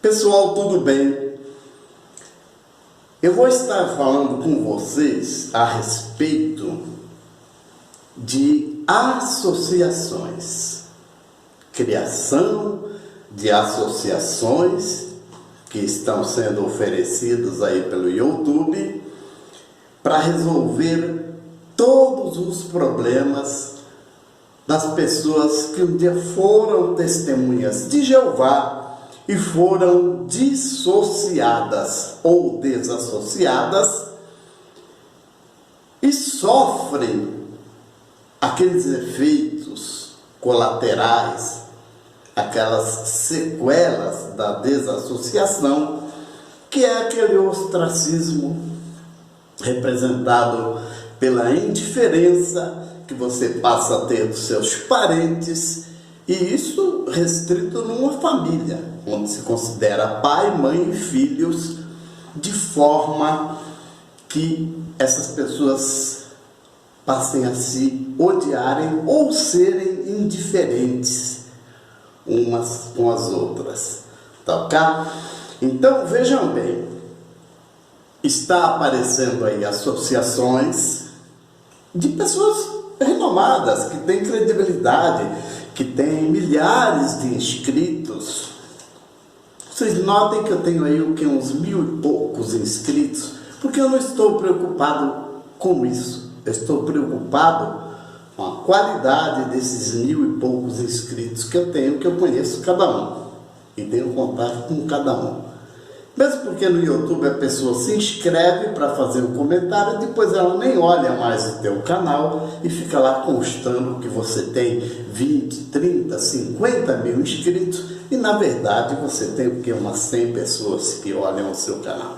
Pessoal, tudo bem? Eu vou estar falando com vocês a respeito de associações, criação de associações que estão sendo oferecidas aí pelo YouTube para resolver todos os problemas das pessoas que um dia foram testemunhas de Jeová e foram dissociadas ou desassociadas e sofrem aqueles efeitos colaterais, aquelas sequelas da desassociação, que é aquele ostracismo representado pela indiferença que você passa a ter dos seus parentes, e isso restrito numa família, onde se considera pai, mãe e filhos, de forma que essas pessoas passem a se odiarem ou serem indiferentes umas com as outras, tá ok? Então vejam bem, está aparecendo aí associações de pessoas renomadas, que têm credibilidade, que têm milhares de inscritos. Vocês notem que eu tenho aí uns 1000 e poucos inscritos, porque eu não estou preocupado com isso. Eu estou preocupado com a qualidade desses 1000 e poucos inscritos que eu tenho, que eu conheço cada um e tenho contato com cada um. Mesmo porque no YouTube a pessoa se inscreve para fazer um comentário e depois ela nem olha mais o teu canal e fica lá constando que você tem 20, 30, 50 mil inscritos e na verdade você tem o que? Umas 100 pessoas que olham o seu canal.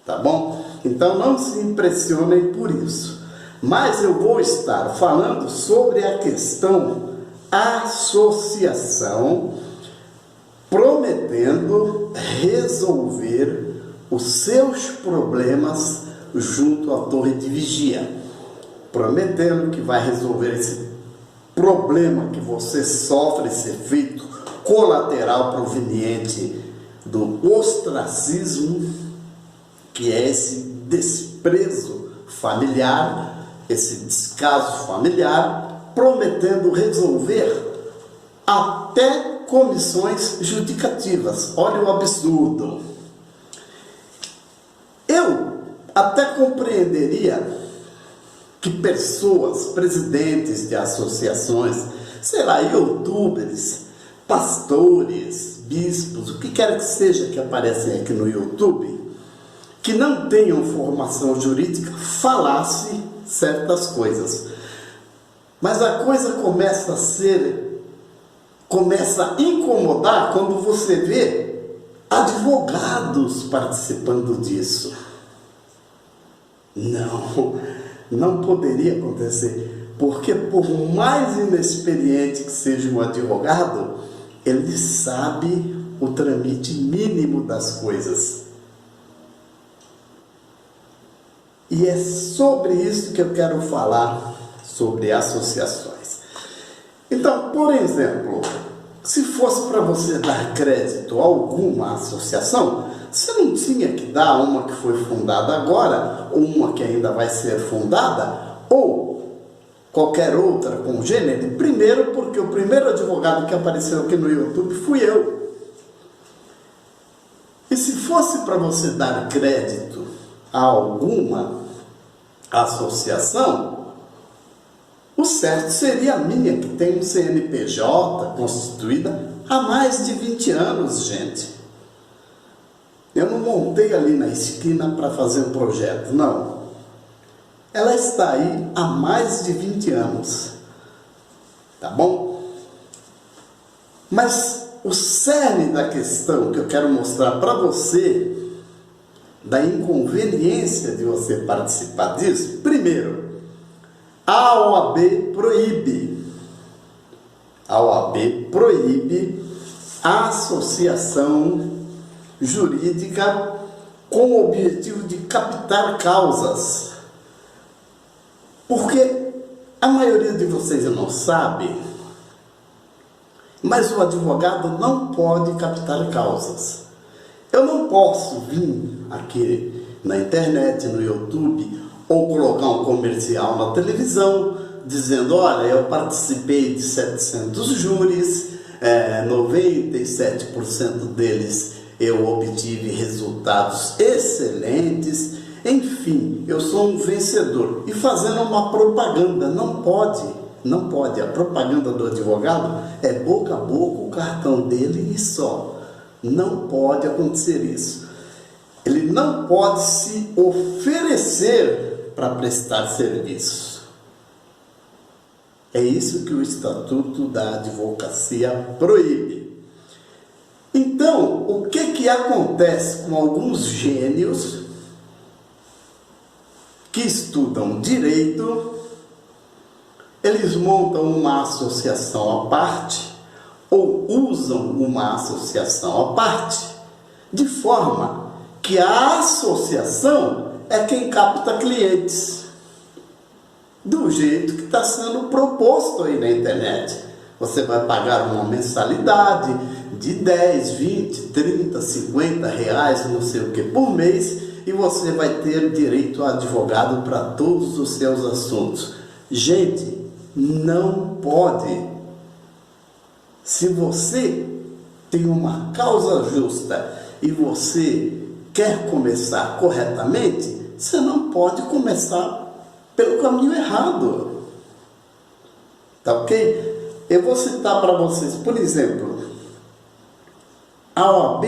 Tá bom? Então não se impressionem por isso. Mas eu vou estar falando sobre a questão associação, prometendo resolver os seus problemas junto à torre de vigia, prometendo que vai resolver esse problema que você sofre, esse efeito colateral proveniente do ostracismo, que é esse desprezo familiar, esse descaso familiar, prometendo resolver até comissões judicativas. Olha o absurdo. Eu até compreenderia que pessoas, presidentes de associações, sei lá, youtubers, pastores, bispos, o que quer que seja que aparecem aqui no YouTube, que não tenham formação jurídica, falasse certas coisas. Mas a coisa começa a incomodar quando você vê advogados participando disso. Não poderia acontecer, porque por mais inexperiente que seja um advogado, ele sabe o tramite mínimo das coisas. E é sobre isso que eu quero falar, sobre associações. Então, por exemplo, se fosse para você dar crédito a alguma associação, você não tinha que dar uma que foi fundada agora, ou uma que ainda vai ser fundada, ou qualquer outra congênere. Primeiro, porque o primeiro advogado que apareceu aqui no YouTube fui eu. E se fosse para você dar crédito a alguma associação, o certo seria a minha, que tem um CNPJ constituída há mais de 20 anos, gente. Eu não montei ali na esquina para fazer um projeto, não. Ela está aí há mais de 20 anos. Tá bom? Mas o cerne da questão que eu quero mostrar para você, da inconveniência de você participar disso, primeiro, a OAB proíbe. A OAB proíbe a associação jurídica com o objetivo de captar causas. Porque a maioria de vocês não sabe Mas o advogado não pode captar causas. Eu não posso vir aqui na internet, no YouTube, ou colocar um comercial na televisão, dizendo, olha, eu participei de 700 júris, 97% deles eu obtive resultados excelentes, enfim, eu sou um vencedor. E fazendo uma propaganda, não pode. A propaganda do advogado é boca a boca, o cartão dele e só. Não pode acontecer isso. Ele não pode se oferecer para prestar serviço. É isso que o Estatuto da Advocacia proíbe. Então, o que acontece com alguns gênios que estudam direito? Eles montam uma associação à parte ou usam uma associação à parte, de forma que a associação é quem capta clientes, do jeito que está sendo proposto aí na internet. Você vai pagar uma mensalidade de 10, 20, 30, 50 reais, não sei o que, por mês, e você vai ter direito a advogado para todos os seus assuntos. Gente, não pode. Se você tem uma causa justa e você quer começar corretamente, você não pode começar pelo caminho errado. Tá ok? Eu vou citar para vocês, por exemplo, a OAB,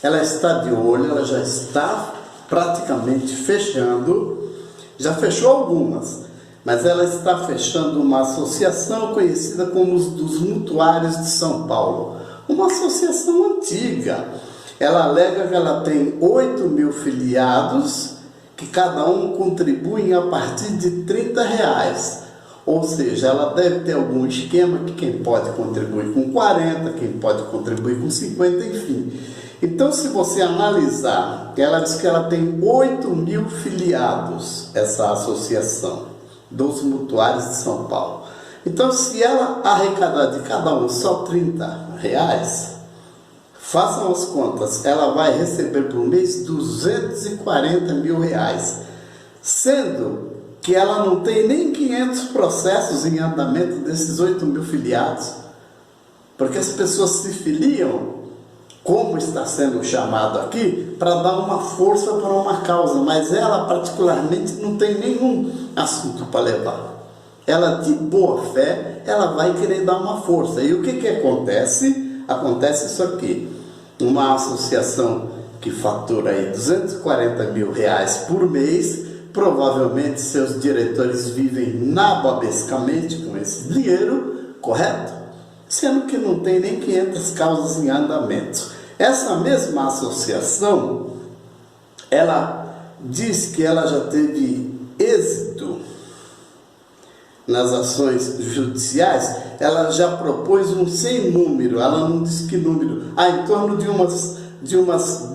ela está de olho, ela já está praticamente fechando, já fechou algumas, mas ela está fechando uma associação conhecida como os dos Mutuários de São Paulo, uma associação antiga. Ela alega que ela tem 8.000 filiados, que cada um contribui a partir de R$30. Ou seja, ela deve ter algum esquema que quem pode contribuir com 40, quem pode contribuir com 50, enfim. Então, se você analisar, ela diz que ela tem 8.000 filiados, essa associação dos Mutuários de São Paulo. Então, se ela arrecadar de cada um só R$30, façam as contas, ela vai receber por mês R$240 mil, sendo que ela não tem nem 500 processos em andamento desses 8.000 filiados, porque as pessoas se filiam, como está sendo chamado aqui, para dar uma força para uma causa, mas ela particularmente não tem nenhum assunto para levar. Ela, de boa fé, ela vai querer dar uma força. E o que acontece? Acontece isso aqui. Uma associação que fatura aí R$240 mil por mês, provavelmente seus diretores vivem nababescamente com esse dinheiro, correto? Sendo que não tem nem 500 causas em andamento. Essa mesma associação, ela diz que ela já teve êxito nas ações judiciais. Ela já propôs um sem número, ela não diz que número, em torno de umas,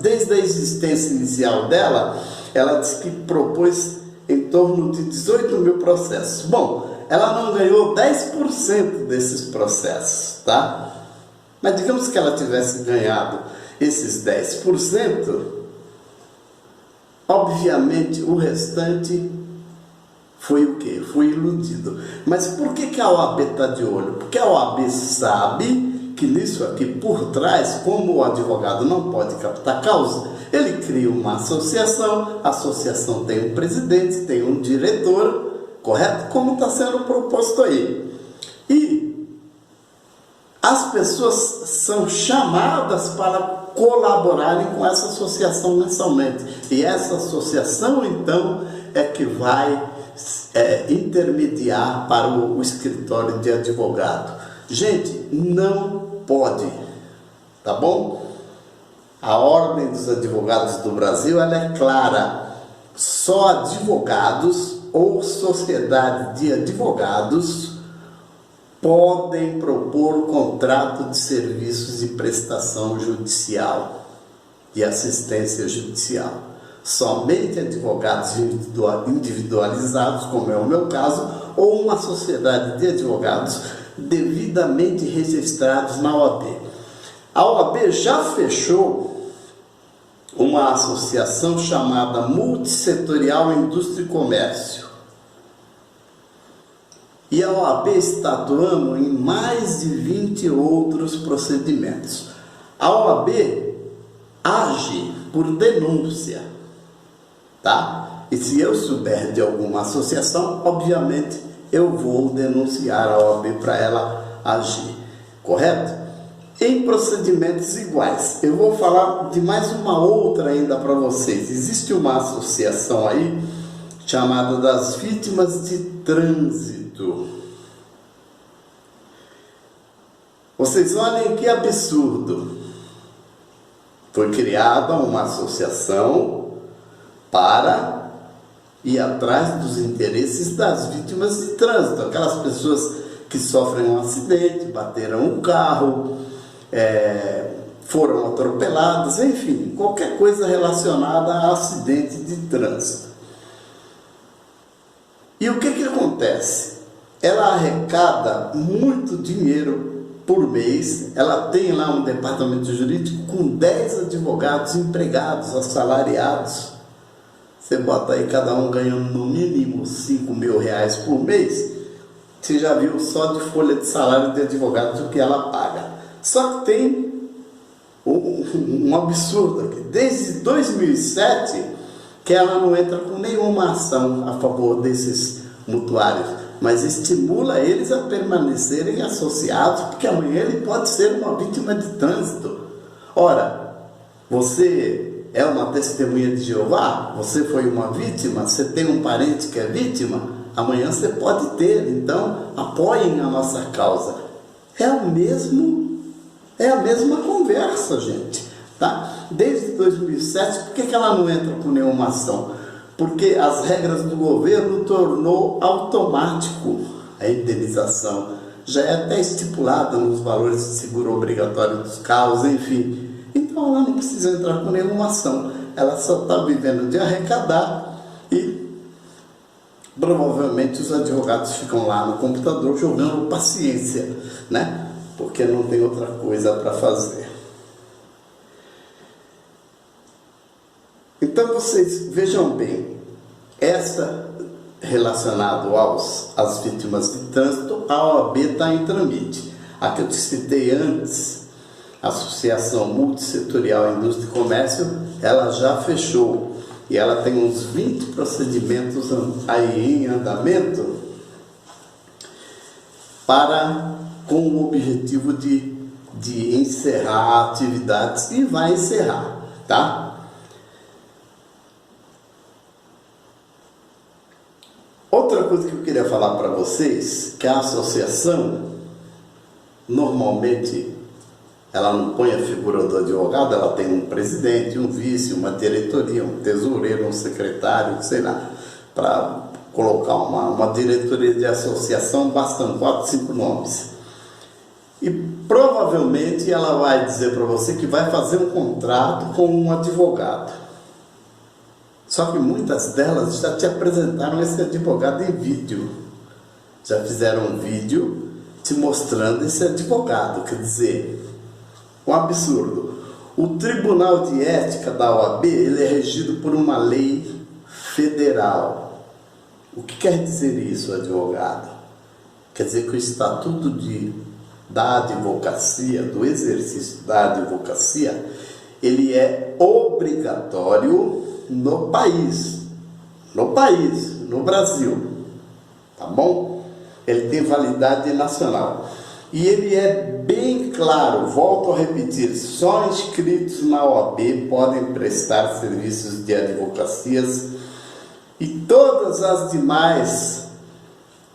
desde a existência inicial dela, ela diz que propôs em torno de 18.000 processos. Bom, ela não ganhou 10% desses processos, tá? Mas digamos que ela tivesse ganhado esses 10%, obviamente o restante foi o quê? Foi iludido. Mas por que a OAB está de olho? Porque a OAB sabe que nisso aqui por trás, como o advogado não pode captar causa, ele cria uma associação, a associação tem um presidente, tem um diretor, correto? Como está sendo proposto aí. E as pessoas são chamadas para colaborarem com essa associação mensalmente. E essa associação, então, é que vai intermediar para o escritório de advogado. Gente, não pode, tá bom? A Ordem dos Advogados do Brasil, ela é clara. Só advogados ou sociedade de advogados podem propor contrato de serviços de prestação judicial, de assistência judicial. Somente advogados individualizados, como é o meu caso, ou uma sociedade de advogados devidamente registrados na OAB. A OAB já fechou uma associação chamada Multissetorial Indústria e Comércio. E a OAB está atuando em mais de 20 outros procedimentos. A OAB age por denúncia, tá? E se eu souber de alguma associação, obviamente eu vou denunciar a OAB para ela agir, correto? Em procedimentos iguais, eu vou falar de mais uma outra ainda para vocês. Existe uma associação aí chamada das Vítimas de Trânsito. Vocês olhem que absurdo. Foi criada uma associação para ir atrás dos interesses das vítimas de trânsito, aquelas pessoas que sofrem um acidente, bateram um carro, foram atropeladas, enfim, qualquer coisa relacionada a acidente de trânsito. E o que acontece? Ela arrecada muito dinheiro por mês. Ela tem lá um departamento jurídico com 10 advogados empregados, assalariados. Você bota aí cada um ganhando no mínimo R$5.000 por mês. Você já viu só de folha de salário de advogados o que ela paga. Só que tem um absurdo aqui. Desde 2007 que ela não entra com nenhuma ação a favor desses mutuários, mas estimula eles a permanecerem associados, porque amanhã ele pode ser uma vítima de trânsito. Ora, você é uma testemunha de Jeová? Você foi uma vítima? Você tem um parente que é vítima? Amanhã você pode ter, então apoiem a nossa causa. É a mesma conversa, gente, tá? Desde 2007, por que ela não entra com nenhuma ação? Porque as regras do governo tornou automático a indenização. Já é até estipulada nos valores de seguro obrigatório dos carros, enfim. Então ela não precisa entrar com nenhuma ação. Ela só está vivendo de arrecadar e provavelmente os advogados ficam lá no computador jogando paciência, né? Porque não tem outra coisa para fazer. Então vocês vejam bem, essa relacionado às vítimas de trânsito, a OAB está em tramite. A que eu te citei antes, a Associação Multissetorial Indústria e Comércio, ela já fechou e ela tem uns 20 procedimentos aí em andamento com o objetivo de encerrar atividades, e vai encerrar, tá? Outra coisa que eu queria falar para vocês, que a associação, normalmente, ela não põe a figura do advogado, ela tem um presidente, um vice, uma diretoria, um tesoureiro, um secretário, sei lá. Para colocar uma diretoria de associação, bastam 4, 5 nomes. E provavelmente ela vai dizer para você que vai fazer um contrato com um advogado. Só que muitas delas já te apresentaram esse advogado em vídeo. Já fizeram um vídeo te mostrando esse advogado. Quer dizer, um absurdo. O Tribunal de Ética da OAB, ele é regido por uma lei federal. O que quer dizer isso, advogado? Quer dizer que o Estatuto da Advocacia, do exercício da advocacia, ele é obrigatório no país, no Brasil, tá bom? Ele tem validade nacional. E ele é bem claro, volto a repetir, só inscritos na OAB podem prestar serviços de advocacias, e todas as demais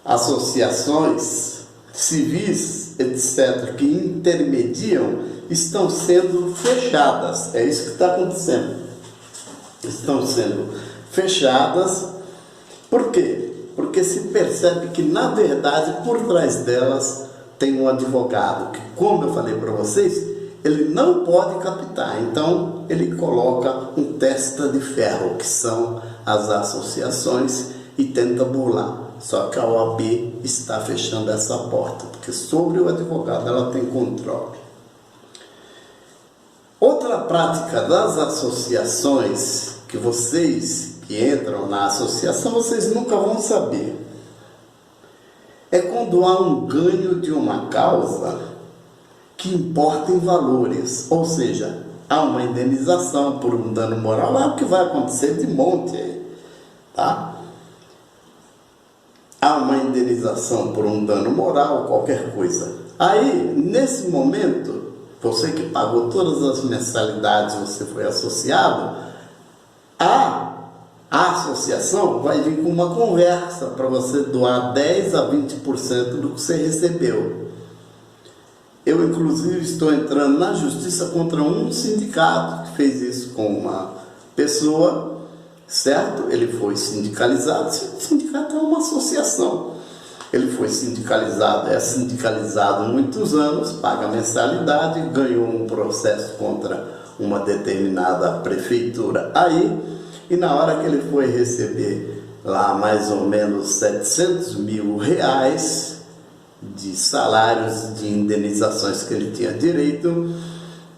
associações civis, etc., que intermediam, estão sendo fechadas. É isso que está acontecendo. Estão sendo fechadas. Por quê? Porque se percebe que, na verdade, por trás delas tem um advogado que, como eu falei para vocês, ele não pode captar. Então, ele coloca um testa de ferro, que são as associações, e tenta burlar. Só que a OAB está fechando essa porta. porque sobre o advogado ela tem controle. Outra prática das associações, que vocês que entram na associação, vocês nunca vão saber, é quando há um ganho de uma causa que importa em valores, ou seja, há uma indenização por um dano moral, é o que vai acontecer de monte aí, tá? Há uma indenização por um dano moral, qualquer coisa. Aí, nesse momento, você que pagou todas as mensalidades, você foi associado, a associação vai vir com uma conversa para você doar 10 a 20% do que você recebeu. Eu, inclusive, estou entrando na justiça contra um sindicato que fez isso com uma pessoa, certo? Ele foi sindicalizado. O sindicato é uma associação. Ele foi sindicalizado, é sindicalizado há muitos anos, paga mensalidade, ganhou um processo contra uma determinada prefeitura aí, e na hora que ele foi receber lá mais ou menos 700 mil reais de salários, de indenizações que ele tinha direito,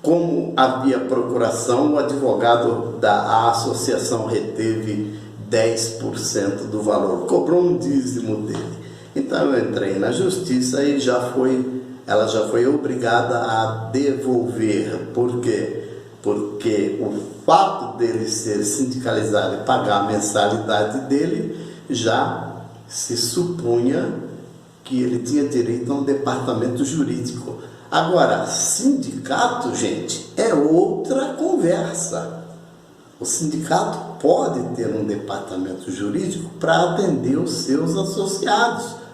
como havia procuração, o advogado da associação reteve 10% do valor, cobrou um dízimo dele. Então eu entrei na justiça e ela já foi obrigada a devolver. Por quê? Porque o fato dele ser sindicalizado e pagar a mensalidade dele, já se supunha que ele tinha direito a um departamento jurídico. Agora, sindicato, gente, é outra conversa. O sindicato pode ter um departamento jurídico para atender os seus associados.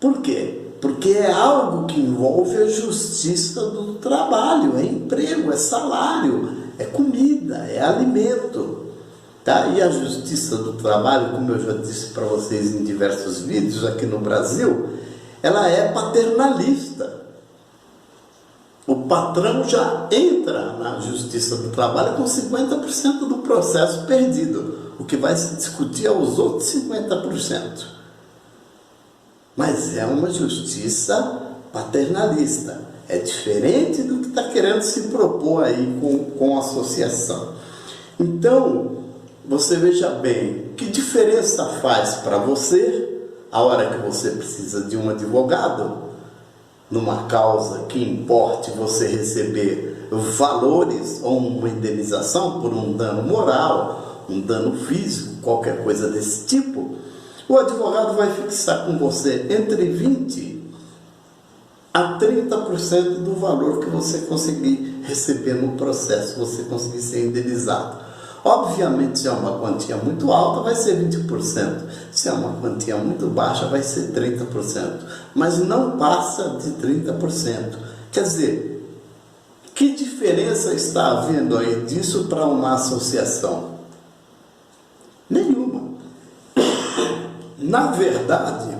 Por quê? Porque é algo que envolve a justiça do trabalho, é emprego, é salário, é comida, é alimento. Tá? E a justiça do trabalho, como eu já disse para vocês em diversos vídeos aqui no Brasil, ela é paternalista. O patrão já entra na justiça do trabalho com 50% do processo perdido. O que vai se discutir é os outros 50%. Mas é uma justiça paternalista. É diferente do que está querendo se propor aí com a associação. Então, você veja bem, que diferença faz para você a hora que você precisa de um advogado, numa causa que importe você receber valores ou uma indenização por um dano moral, um dano físico, qualquer coisa desse tipo. O advogado vai fixar com você entre 20% a 30% do valor que você conseguir receber no processo, você conseguir ser indenizado. Obviamente, se é uma quantia muito alta, vai ser 20%. Se é uma quantia muito baixa, vai ser 30%. Mas não passa de 30%. Quer dizer, que diferença está havendo aí disso para uma associação? Nenhuma. Na verdade,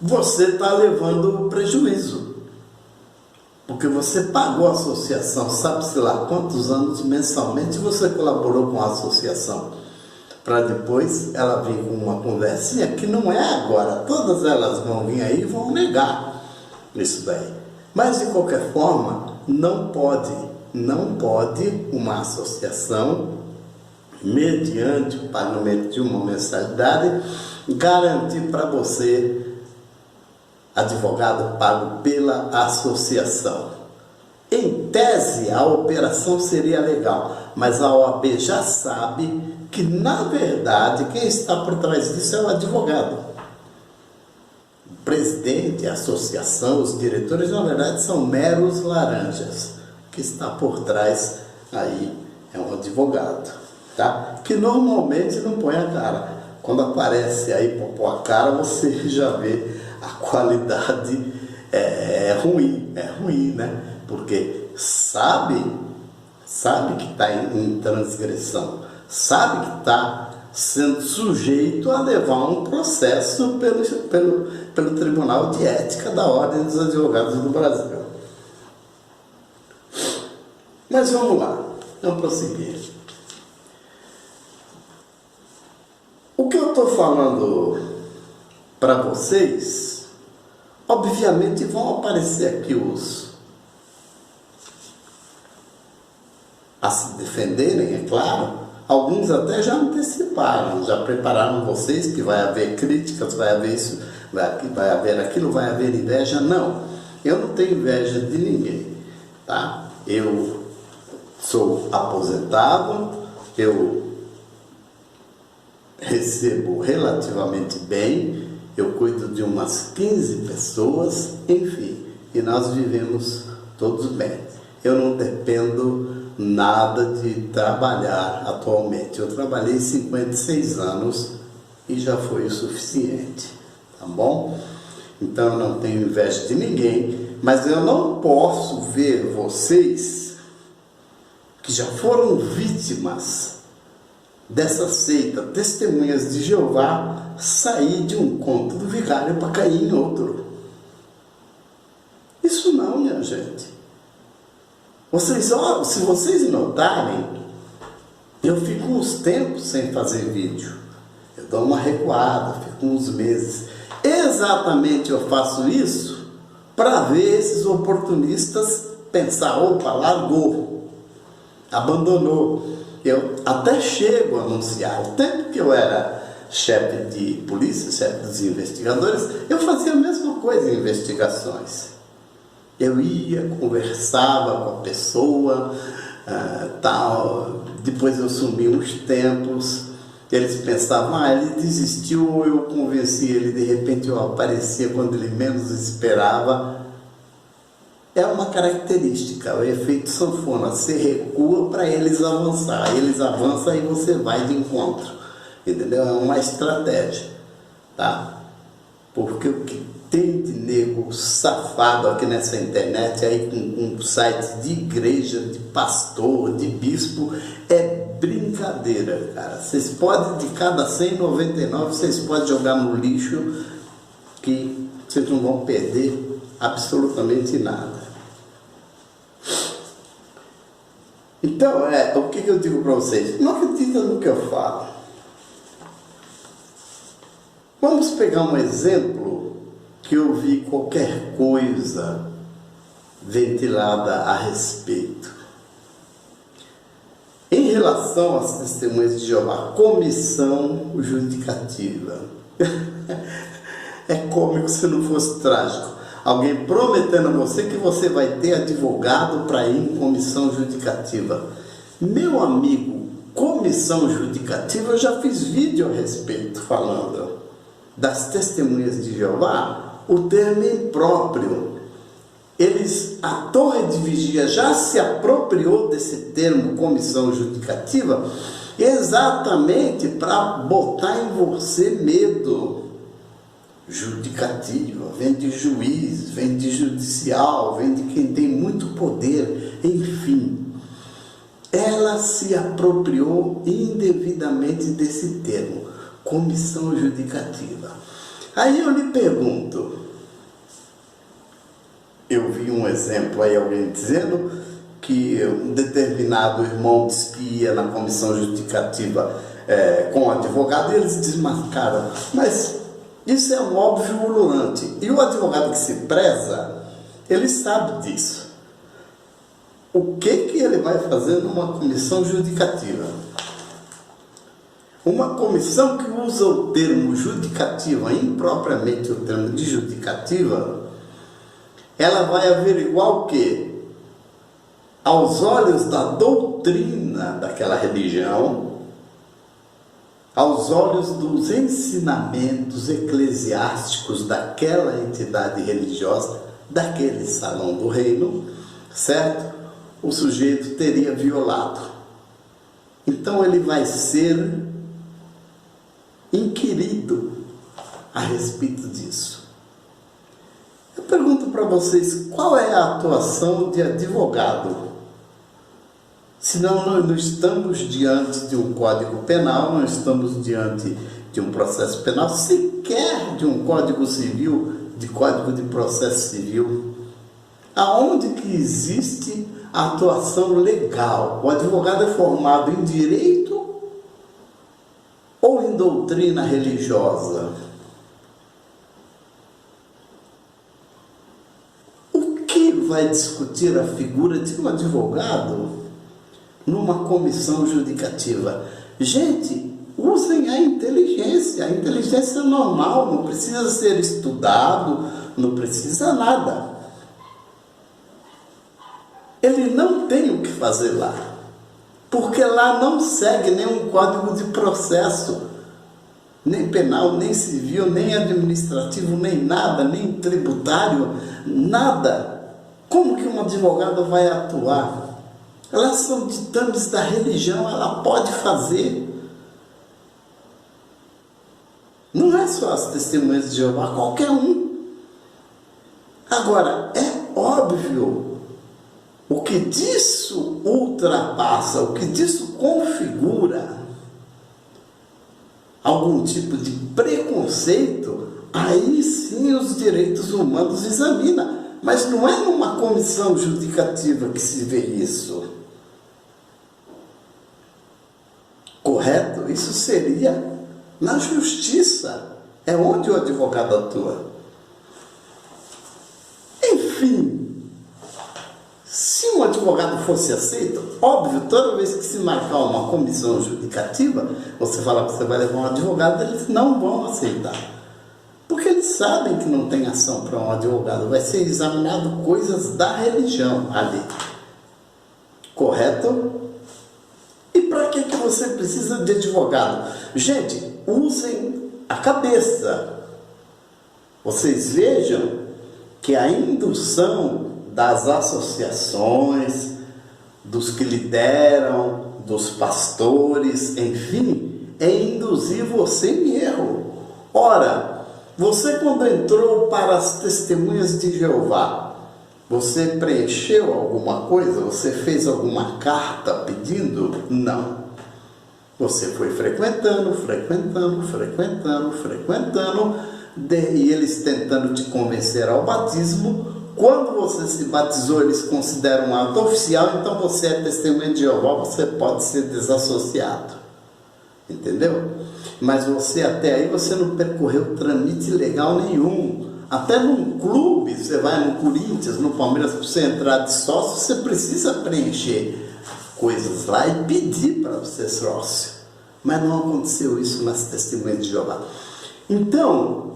você está levando prejuízo. Porque você pagou a associação, sabe-se lá quantos anos mensalmente você colaborou com a associação. Para depois ela vir com uma conversinha que não é agora. Todas elas vão vir aí e vão negar isso daí. Mas de qualquer forma, não pode uma associação, mediante o pagamento de uma mensalidade, garantir para você advogado pago pela associação. Em tese, a operação seria legal, mas a OAB já sabe que, na verdade, quem está por trás disso é o advogado. O presidente, a associação, os diretores, na verdade, são meros laranjas. O que está por trás aí é um advogado, tá? Que normalmente não põe a cara. Quando aparece aí para pôr a cara, você já vê a qualidade é ruim, né? Porque sabe que está em transgressão, sabe que está sendo sujeito a levar um processo pelo Tribunal de Ética da Ordem dos Advogados do Brasil. Mas vamos lá, vamos prosseguir. O que eu estou falando para vocês Obviamente vão aparecer aqui a se defenderem, é claro. Alguns até já anteciparam, já prepararam vocês que vai haver críticas, vai haver isso, vai haver aquilo, vai haver inveja. Não, eu não tenho inveja de ninguém, tá? Eu sou aposentado, eu recebo relativamente bem, eu cuido de umas 15 pessoas, enfim, e nós vivemos todos bem. Eu não dependo nada de trabalhar atualmente. Eu trabalhei 56 anos e já foi o suficiente, tá bom? Então eu não tenho inveja de ninguém, mas eu não posso ver vocês que já foram vítimas dessa seita, testemunhas de Jeová, sair de um conto do vigário para cair em outro. Isso não, minha gente. Se vocês notarem, eu fico uns tempos sem fazer vídeo. Eu dou uma recuada, fico uns meses. Exatamente eu faço isso para ver esses oportunistas pensar, opa, largou, abandonou. Eu até chego a anunciar. O tempo que eu era chefe de polícia, chefe dos investigadores, eu fazia a mesma coisa em investigações. Eu ia, conversava com a pessoa, tal. Depois eu sumi uns tempos. Eles pensavam, ele desistiu, ou eu convenci ele, de repente eu aparecia quando ele menos esperava. É uma característica, o efeito sanfona. Você recua para eles avançar. Eles avançam e você vai de encontro. Entendeu? É uma estratégia, tá? Porque o que tem de nego safado aqui nessa internet, aí com sites de igreja, de pastor, de bispo, é brincadeira, cara. Vocês podem, de cada 199, vocês podem jogar no lixo, que vocês não vão perder absolutamente nada. Então, o que eu digo para vocês? Não acredita no que eu falo. Vamos pegar um exemplo que eu vi qualquer coisa ventilada a respeito. Em relação às testemunhas de Jeová, comissão judicativa. É cômico se não fosse trágico. Alguém prometendo a você que você vai ter advogado para ir em comissão judicativa. Meu amigo, comissão judicativa, eu já fiz vídeo a respeito falando das testemunhas de Jeová. O termo é impróprio. A Torre de Vigia já se apropriou desse termo comissão judicativa exatamente para botar em você medo. Judicativa, vem de juiz, vem de judicial, vem de quem tem muito poder, enfim. Ela se apropriou indevidamente desse termo, comissão judicativa. Aí eu lhe pergunto, eu vi um exemplo aí, alguém dizendo que um determinado irmão disse que ia na comissão judicativa com o advogado e eles desmarcaram. Mas isso é um óbvio ululante. E o advogado que se preza, ele sabe disso. O que ele vai fazer numa comissão judicativa? Uma comissão que usa o termo judicativa, impropriamente o termo de judicativa, ela vai averiguar o quê? Aos olhos da doutrina daquela religião, aos olhos dos ensinamentos eclesiásticos daquela entidade religiosa, daquele salão do reino, certo? O sujeito teria violado. Então ele vai ser inquirido a respeito disso. Eu pergunto para vocês, qual é a atuação de advogado? Senão nós não estamos diante de um código penal, não estamos diante de um processo penal, sequer de um código civil, de código de processo civil. Aonde que existe a atuação legal? O advogado é formado em direito ou em doutrina religiosa? que vai discutir a figura de um advogado numa comissão judicativa? Gente, usem a inteligência normal, não precisa ser estudado, não precisa nada. Ele não tem o que fazer lá, porque lá não segue nenhum código de processo, nem penal, nem civil, nem administrativo, nem nada, nem tributário, nada. Como que um advogado vai atuar? Elas são ditames da religião, ela pode fazer. Não é só as testemunhas de Jeová, qualquer um. Agora, é óbvio, o que disso ultrapassa, o que disso configura algum tipo de preconceito, aí sim os direitos humanos examina. Mas não é numa comissão judicativa que se vê isso. Correto? Isso seria na justiça. É onde o advogado atua. Enfim, se um advogado fosse aceito, óbvio, toda vez que se marcar uma comissão judicativa, você fala que você vai levar um advogado, eles não vão aceitar. Porque eles sabem que não tem ação para um advogado, vai ser examinado coisas da religião ali. Correto? E para que você precisa de advogado? Gente, usem a cabeça. Vocês vejam que a indução das associações, dos que lideram, dos pastores, enfim, é induzir você em erro. Ora, você quando entrou para as testemunhas de Jeová, você preencheu alguma coisa? Você fez alguma carta pedindo? Não. Você foi frequentando, e eles tentando te convencer ao batismo. Quando você se batizou, eles consideram um ato oficial, então você é testemunha de Jeová, você pode ser desassociado. Entendeu? Mas você até aí, você não percorreu trâmite legal nenhum. Até num clube, você vai no Corinthians, no Palmeiras, para você entrar de sócio, você precisa preencher coisas lá e pedir para você ser sócio. Mas não aconteceu isso nas testemunhas de Jeová. Então,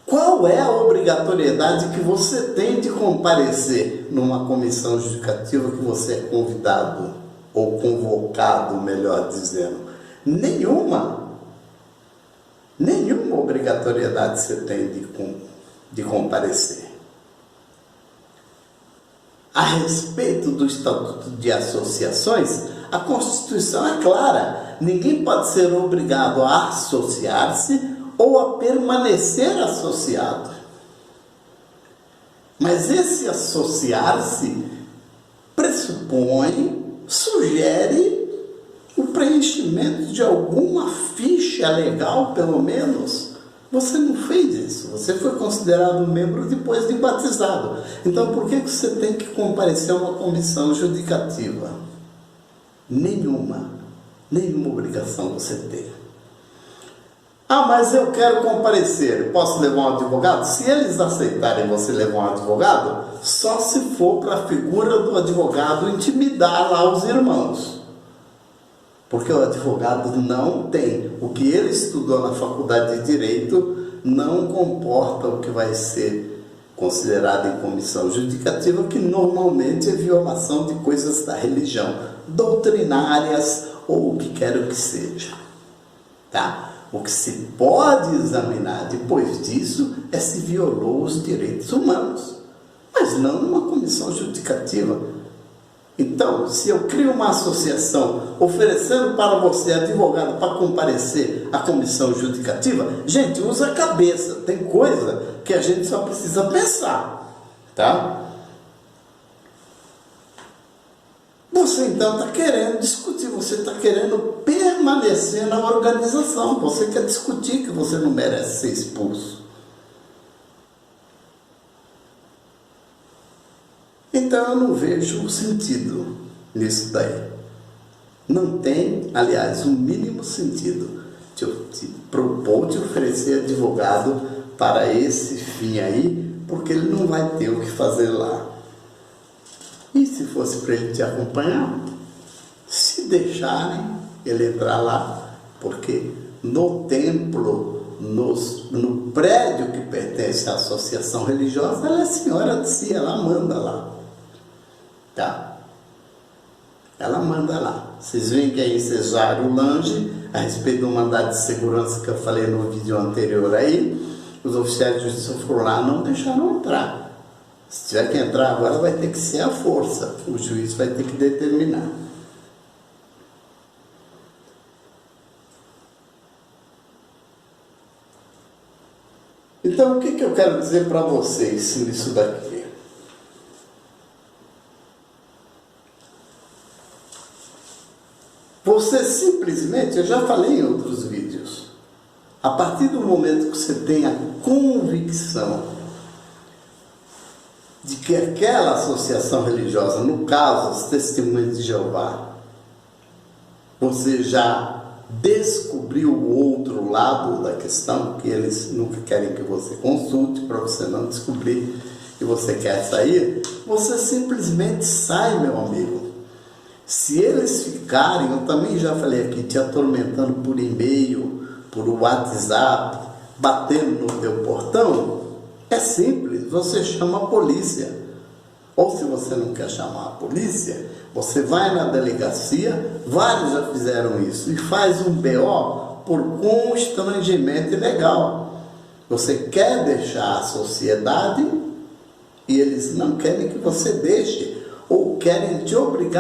qual é a obrigatoriedade que você tem de comparecer numa comissão judicativa que você é convidado, ou convocado, melhor dizendo? Nenhuma obrigatoriedade você tem de comparecer. A respeito do Estatuto de Associações, a Constituição é clara. Ninguém pode ser obrigado a associar-se ou a permanecer associado. Mas esse associar-se pressupõe, sugere o preenchimento de alguma ficha legal, pelo menos. Você não fez isso. Você foi considerado membro depois de batizado. Então, por que você tem que comparecer a uma comissão judicativa? Nenhuma obrigação você tem. Ah, mas eu quero comparecer. Posso levar um advogado? Se eles aceitarem você levar um advogado, só se for para a figura do advogado intimidar lá os irmãos. Porque o advogado não tem. O que ele estudou na faculdade de Direito não comporta o que vai ser considerado em comissão judicativa, que normalmente é violação de coisas da religião, doutrinárias ou o que quer que seja. Tá? O que se pode examinar depois disso é se violou os direitos humanos, mas não numa comissão judicativa. Então, se eu crio uma associação oferecendo para você, advogado, para comparecer à comissão judicativa, gente, usa a cabeça. Tem coisa que a gente só precisa pensar, tá? Você então está querendo discutir, você está querendo permanecer na organização, você quer discutir que você não merece ser expulso. Então eu não vejo o sentido nisso daí. Não tem, aliás, o mínimo sentido de eu te propor, de oferecer advogado para esse fim aí, porque ele não vai ter o que fazer lá. E se fosse para ele te acompanhar, se deixarem ele entrar lá, porque no templo, no prédio que pertence à associação religiosa, ela é senhora de si, ela manda lá. Tá? Ela manda lá. Vocês veem que aí cesaram o Lange, a respeito do mandado de segurança que eu falei no vídeo anterior aí, os oficiais de justiça foram lá, não deixaram entrar. Se tiver que entrar agora, vai ter que ser a força. O juiz vai ter que determinar. Então, o que eu quero dizer para vocês nisso daqui? Você simplesmente, eu já falei em outros vídeos, a partir do momento que você tem a convicção de que aquela associação religiosa, no caso, os Testemunhas de Jeová, você já descobriu o outro lado da questão, que eles nunca querem que você consulte, para você não descobrir que você quer sair, você simplesmente sai, meu amigo. Se eles ficarem, eu também já falei aqui, te atormentando por e-mail, por WhatsApp, batendo no teu portão, é simples, você chama a polícia. Ou se você não quer chamar a polícia, você vai na delegacia, vários já fizeram isso, e faz um BO por constrangimento ilegal. Você quer deixar a sociedade e eles não querem que você deixe, ou querem te obrigar